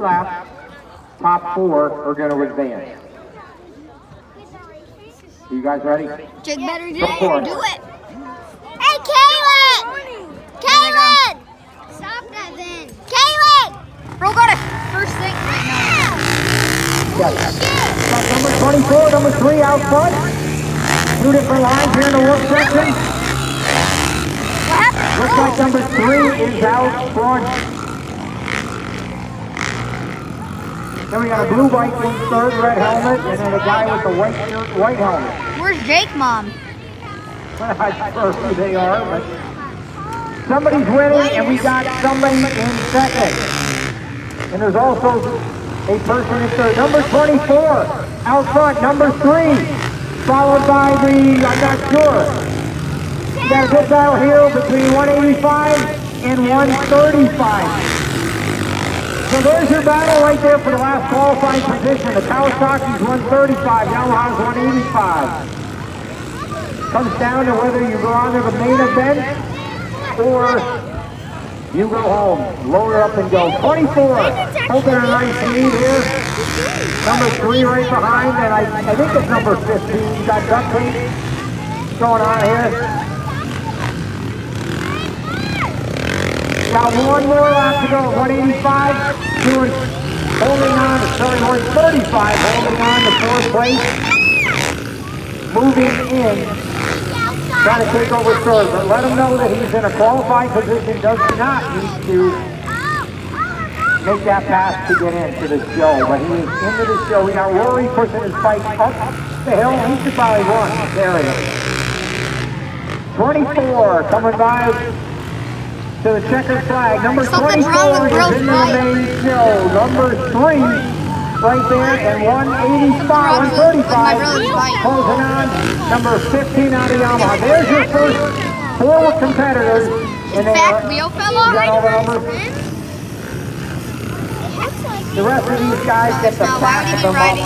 Lap, top 4 are going to advance. You guys ready? Jake better do it. Hey, Kaylin! Kaylin! Stop that then. Kaylin! Bro got a first thing right now. Yes. Number 24, number 3 out front. 2 different lines here in the work section. What happened? Looks like number 3 is out front. Then we got a blue bike in third, red helmet, and then a guy with the white shirt, white helmet. Where's Jake, Mom? I don't know who they are, but somebody's winning, and we got somebody in second. And there's also a person in third. Number 24 out front, number 3, followed by I'm not sure. We got a good battle here between 185 and 135. So there's your battle right there for the last qualifying position. The Kawasaki's 135, Yamaha's 185. Comes down to whether you go on to the main event or you go home. Load it up and go. 24, holding a nice lead here. Number 3 right behind, and I think it's number 15. You got duct tape going on here. Got one more lap to go. 185, holding on to 135, holding on to 4th place. Moving in, trying to take over 3rd, but let him know that he's in a qualifying position, does not need to make that pass to get into the show, but he is into the show. We got Rory pushing his bike up the hill. He should probably run. There he is. 24 coming by to the checkered flag. Number 24 is in the main show. Number 3 right there, and 185, 135 closing on. Number 15 out of Yamaha. There's your first 4 competitors. In fact, Leo fell off. The rest of these guys get the back of them up.